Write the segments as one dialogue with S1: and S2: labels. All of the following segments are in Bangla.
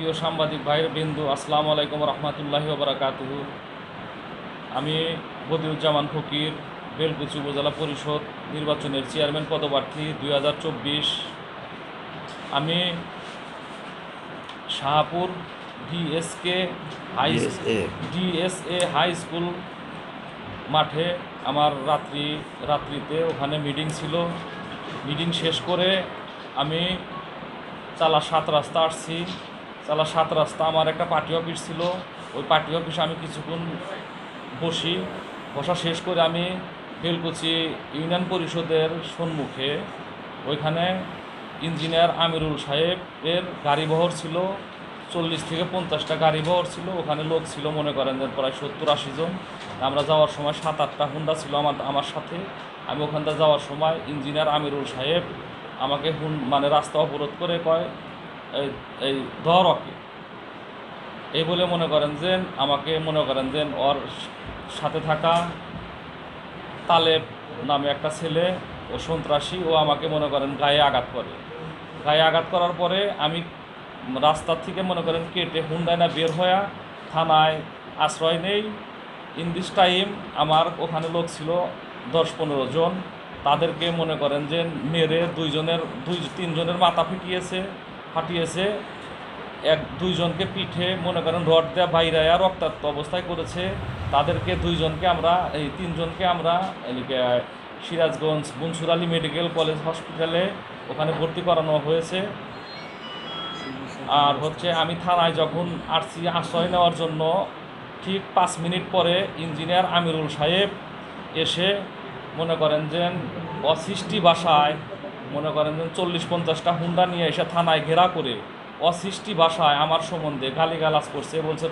S1: প্রিয় সাংবাদিক ভাইয়ের বিন্দু, আসসালামু আলাইকুম রহমতুল্লাহি ওয়া বারাকাতুহু। আমি বদিউজ্জামান ফকির, বেলকুচি উপজেলা পরিষদ নির্বাচনের চেয়ারম্যান পদপ্রার্থী 2024। আমি Shahpur DSK DSA high school মাঠে আমার রাত্রিতে ওখানে মিটিং ছিল। মিটিং শেষ করে আমি চালা 7 রাস্তা আসছি। চালা 7 রাস্তা আমার একটা পার্টি অফিস ছিল। ওই পার্টি অফিসে আমি কিছুক্ষণ বসা শেষ করে আমি বেলকুচি ইউনিয়ন পরিষদের সম্মুখে ওইখানে ইঞ্জিনিয়ার আমিরুল সাহেবের গাড়িবহর ছিল, 40 থেকে 50টা গাড়িবহর ছিল। ওখানে লোক ছিল মনে করেন যে প্রায় 70-80 জন। আমরা যাওয়ার সময় 7-8টা হুন্ডা ছিল আমার সাথে। আমি ওখানটা যাওয়ার সময় ইঞ্জিনিয়ার আমিরুল সাহেব আমাকে রাস্তা অবরোধ করে কয়, এই ধরকে এই বলে মনে করেন যে আমাকে ওর সাথে থাকা তালেব নামে একটা ছেলে, ও সন্ত্রাসী, ও আমাকে গায়ে আঘাত করার পরে আমি রাস্তার থেকে কেটে হুন্ডায় না বের হয়ে থানায় আশ্রয় নেই। ইন দিস টাইম আমার ওখানে লোক ছিল 10-15 জন। তাদেরকে মেরে 3জনের মাথা ফাটিয়েছে। 1-2 জনকে পিঠে রড দেওয়া বাইরায়া রক্তাক্ত অবস্থায় করেছে। তাদেরকে 2জনকে আমরা 3জনকে আমরা সিরাজগঞ্জ মনসুর আলী মেডিকেল কলেজ হসপিটালে ওখানে ভর্তি করানো হয়েছে। আর আমি থানায় যখন আসছি আশ্রয় নেওয়ার জন্য, ঠিক 5 মিনিট পরে ইঞ্জিনিয়ার আমিরুল সাহেব এসে অসৃষ্টি ভাষায় 40-50টা হুন্ডা নিয়ে এসে থানায় ঘেরা করে অসৃষ্টি ভাষায় আমার সম্বন্ধে গালিগালাজ করছে। বলছে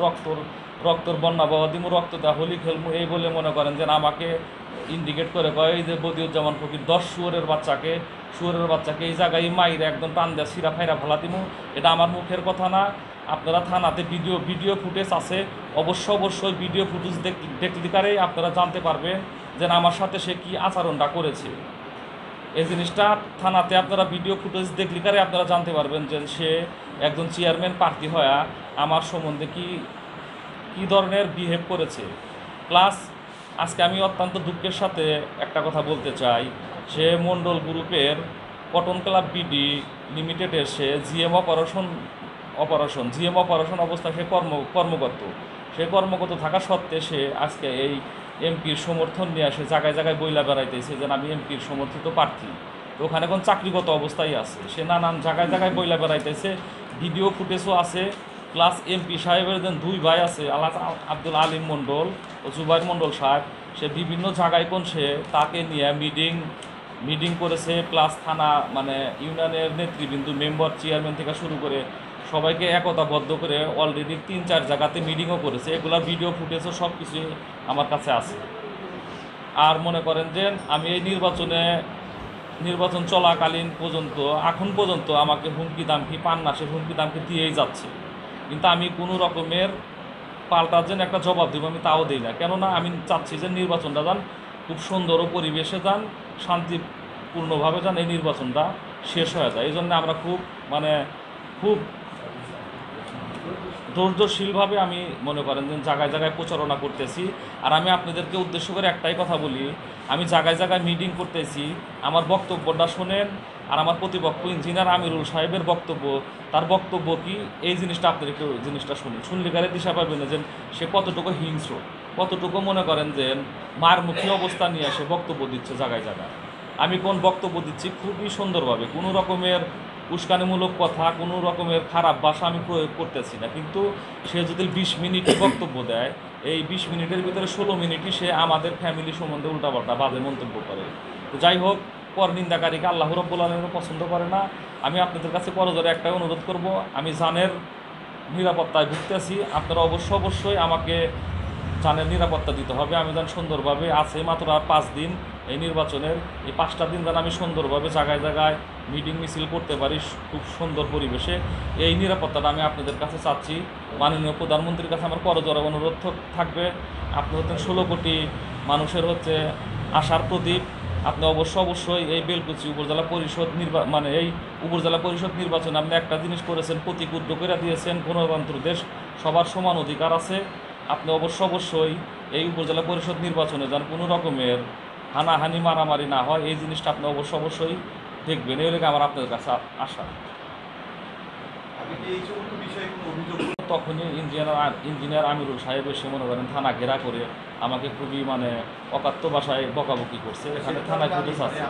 S1: রক্তর বন্যা বাবা দিমু, রক্ত দেওয়া হোলি খেলমু, এই বলে আমাকে ইন্ডিকেট করে কয়, এই যে বদিউজ্জামান ফকির 10 শুয়োরের বাচ্চাকে এই জায়গায় মাইরে একদম টান দেওয়া সিরা ফাইরা ফেলা দিমু। এটা আমার মুখের কথা না। আপনারা থানাতে ভিডিও ফুটেজ আছে, অবশ্যই ভিডিও ফুটেজ দেখলে আপনারা জানতে পারবেন যে আমার সাথে সে কী আচরণটা করেছে। এই জিনিসটা থানাতে আপনারা ভিডিও ফুটেজ দেখলে আপনারা জানতে পারবেন যে সে একজন চেয়ারম্যান প্রার্থী হয়ে আমার সম্বন্ধে কী ধরনের বিহেভ করেছে। প্লাস আজকে আমি অত্যন্ত দুঃখের সাথে একটা কথা বলতে চাই, সে মণ্ডল গ্রুপের কটন ক্লাব বিডি লিমিটেডের সে জিএম অপারেশন অবস্থায় সে কর্মকর্ত থাকা সত্ত্বে সে আজকে এই এমপির সমর্থন নিয়ে আসে জায়গায় জায়গায় বইলা বেড়াইতেছে যে আমি এমপির সমর্থিত প্রার্থী। তো ওখানে এখন চাকরিগত অবস্থায় আছে, সে নানান জায়গায় জায়গায় বইলা বেড়াইতেছে। ভিডিও ফুটেজও আছে। প্লাস এমপি সাহেবের যে 2 ভাই আছে, আব্দুল আলিম মণ্ডল ও জুবাইর মণ্ডল সাহেব, সে বিভিন্ন জায়গায় সে তাকে নিয়ে মিটিং করেছে। প্লাস থানা ইউনিয়নের নেতৃবৃন্দ, মেম্বার, চেয়ারম্যান থেকে শুরু করে সবাইকে একতাবদ্ধ করে অলরেডি 3-4 জায়গাতে মিটিংও করেছে। এগুলা ভিডিও ফুটেজও সব কিছুই আমার কাছে আছে। আর আমি এই নির্বাচন চলাকালীন পর্যন্ত এখন পর্যন্ত আমাকে পান্নাসের হুমকি দামকি দিয়েই যাচ্ছে, কিন্তু আমি কোনো রকমের পাল্টার জন্য একটা জবাব দেবো আমি তাও দিই না। কেননা আমি চাচ্ছি যে নির্বাচনটা যান খুব সুন্দর ও পরিবেশে যান, শান্তিপূর্ণভাবে যান এই নির্বাচনটা শেষ হয়ে যায়। এই জন্য আমরা খুব ধৈর্যশীলভাবে আমি যে জায়গায় জায়গায় প্রচারণা করতেছি। আর আমি আপনাদেরকে উদ্দেশ্য করে একটাই কথা বলি, আমি জায়গায় জায়গায় মিটিং করতেছি, আমার বক্তব্যটা শোনেন। আর আমার প্রতিপক্ষ ইঞ্জিনিয়ার আমিরুল সাহেবের তার বক্তব্য কি, এই জিনিসটা আপনাদেরকে শুনলে দিশা পাবেন যে সে কতটুকু হিংস্র, কতটুকু যে মারমুখী অবস্থা নিয়ে সে বক্তব্য দিচ্ছে জায়গায় জায়গায়। আমি কোন বক্তব্য দিচ্ছি খুবই সুন্দরভাবে, কোনো রকমের উস্কানিমূলক কথা, কোনো রকমের খারাপ ভাষা আমি প্রয়োগ করতেছি না। কিন্তু সে যদি 20 মিনিট বক্তব্য দেয়, এই 20 মিনিটের ভিতরে 16 মিনিটই সে আমাদের ফ্যামিলি সম্বন্ধে উল্টাপাল্টা বাজে মন্তব্য করে। তো যাই হোক, পরনিন্দাকারীকে আল্লাহ রাব্বুল আলামিন পছন্দ করে না। আমি আপনাদের কাছে করজোরে একটাই অনুরোধ করব, আমি জানের নিরাপত্তায় ভুগতেছি, আপনারা অবশ্যই আমাকে জানের নিরাপত্তা দিতে হবে। আমি যেন সুন্দরভাবে আছে মাত্র আর 5 দিন এই নির্বাচনের, এই 5টা দিন যেন আমি সুন্দরভাবে জায়গায় জায়গায় মিটিং মিছিল করতে পারি খুব সুন্দর পরিবেশে। এই নিরাপত্তাটা আমি আপনাদের কাছে চাচ্ছি। মাননীয় প্রধানমন্ত্রীর কাছে আমার করজোরে অনুরোধ থাকবে, আপনি 16 কোটি মানুষের আশার প্রদীপ, আপনি অবশ্যই এই বেলকুচি উপজেলা পরিষদ মানে এই উপজেলা পরিষদ নির্বাচনে আপনি একটা জিনিস করেছেন, প্রতিকুদ্র করে দিয়েছেন। গণতন্ত্র দেশ, সবার সমান অধিকার আছে। আপনি অবশ্যই এই উপজেলা পরিষদ নির্বাচনে যেন কোনো রকমের হানাহানি মারামারি না হয়, এই জিনিসটা আপনি অবশ্যই দেখবেন। এই লেগে আমার আপনাদের কাছে আশা। তখনই ইঞ্জিনিয়ার আমিরুল সাহেব এসে মনে করেন থানা ঘেরা করে আমাকে খুবই মানে অকাত্য ভাষায় বকাবকি করছে। এখানে থানায় ফুটেজ আছে।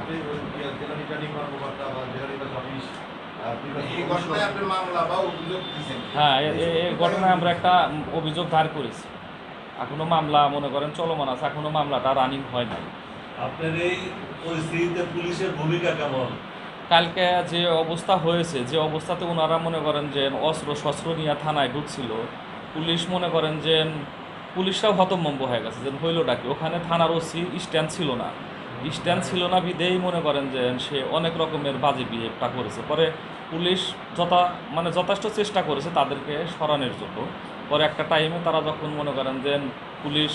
S1: হ্যাঁ, এই ঘটনায় আমরা একটা অভিযোগ দায়ের করেছি। এখনো মামলা মনে করেন চলমান আছে, এখনো মামলাটা রানিং হয় নাই।
S2: আপনার এই পরিস্থিতিতে পুলিশের ভূমিকা কেমন?
S1: কালকে যে অবস্থা হয়েছে, যে অবস্থাতে ওনারা মনে করেন যে শস্ত্র নিয়ে থানায় ঢুকছিল, পুলিশ মনে করেন যে পুলিশরাও হতভম্ব হয়ে গেছে যে হইলটা কি। ওখানে থানার ওসি স্ট্যান্ড ছিল না বিদেই মনে করেন যে সে অনেক রকমের বাজে বিহেভটা করেছে। পরে পুলিশ যথেষ্ট চেষ্টা করেছে তাদেরকে সরানোর জন্য। পরে একটা টাইমে তারা যখন মনে করেন যে পুলিশ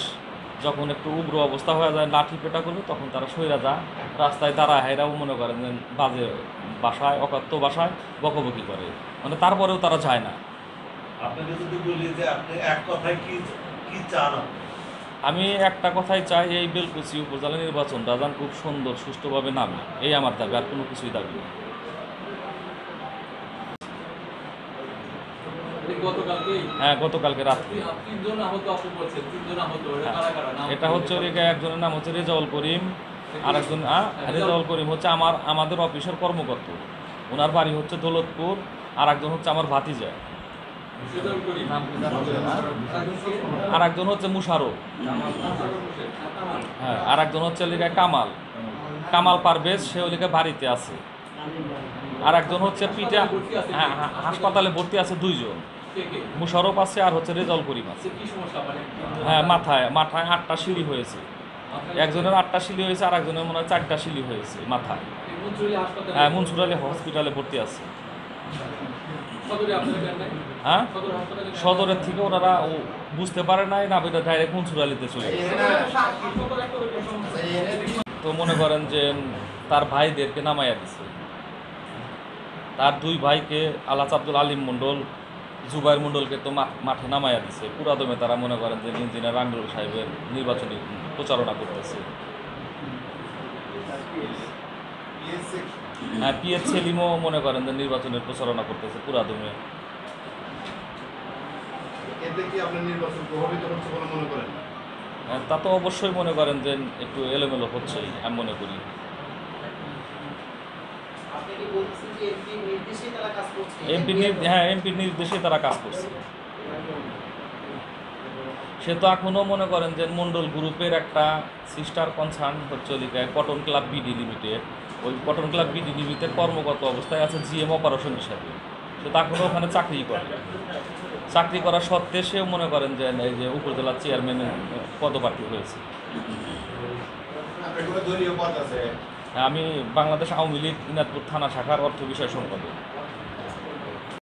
S1: যখন একটু উগ্র অবস্থা হয়ে যায়, লাঠি পেটা করবে, তখন তারা সইরা যায়, রাস্তায় দাঁড়ায়, এরাও মনে করেন যে বাজে বাসায়, অকাত্য বাসায় বকবকি করে, মানে তারপরেও তারা যায় না।
S2: আপনাকে যদি বলি যে আপনি এক কথায় কি চান?
S1: আমি একটা কথাই চাই, এই বেলকুচি উপজেলা নির্বাচনটা যেন খুব সুন্দর সুষ্ঠুভাবে নামে, এই আমার দাবি, আর কোনো কিছুই দাবি নেই। হ্যাঁ, গতকালকে রাত্রে। এটা হচ্ছে একজনের নাম হচ্ছে রেজাউল করিম, আরেকজন রেজাউল করিম হচ্ছে আমাদের অফিসের কর্মকর্তা, ওনার বাড়ি হচ্ছে দৌলতপুর। আর একজন হচ্ছে আমার ভাতিজা, আর একজন হচ্ছে মুশারফ, হ্যাঁ, আর একজন হচ্ছে কামাল পারভেজ, সে ওদিকে বাড়িতে আছে। আর একজন হচ্ছে পিঠা, হ্যাঁ, হাসপাতালে ভর্তি আছে দুইজন, মুশারফ আছে আর হচ্ছে রেজাউল করিম আছে। হ্যাঁ, মাথায় 8টা সিঁড়ি হয়েছে, একজনের 8টা সিঁড়ি হয়েছে, আর একজনের মনে হয় 4টা সিঁড়ি হয়েছে মাথায়। হ্যাঁ, মনসুর আলী হসপিটালে ভর্তি আছে। হ্যাঁ, সদরের থেকে ওনারা বুঝতে পারে নাই না, এটা ডাইরেক্ট মনসুর আলীতে চলে গেছে। তো মনে করেন যে তার ভাইদেরকে নামাইয়া দিছে, তার 2 ভাইকে আলাচ আব্দুল আলিম মণ্ডল, জুবাইর মণ্ডলকে তো মাঠে নামাইয়া দিছে। পুরাদমে তারা মনে করেন যে ইঞ্জিনিয়ার আমিরুল সাহেবের নির্বাচনী প্রচারণা করতেছে। হ্যাঁ, পিএস সেলিমও মনে করেন যে নির্বাচনের প্রচারণা করতেছে পুরাদমে। তা তো অবশ্যই মনে করেন যে একটু এলোমেলো হচ্ছেই, আমি মনে করি। এমপির নির্দেশে তারা কাজ করছে। সে তো এখনও মনে করেন যে মন্ডল গ্রুপের একটা সিস্টার কনসার্ন হচ্ছে ওদিকে কটন ক্লাব বিডি লিমিটেড। ওই কটন ক্লাব বিডি লিমিটেড কর্মগত অবস্থায় আছে জিএম অপারেশন হিসাবে। সে তো এখনও ওখানে চাকরি করা সত্ত্বে সেও মনে করেন যে এই যে উপজেলার চেয়ারম্যানের পদপ্রার্থী হয়েছে। আমি বাংলাদেশ আওয়ামী লীগ ইনাদপুর থানা শাখার অর্থ বিষয় সম্পাদক।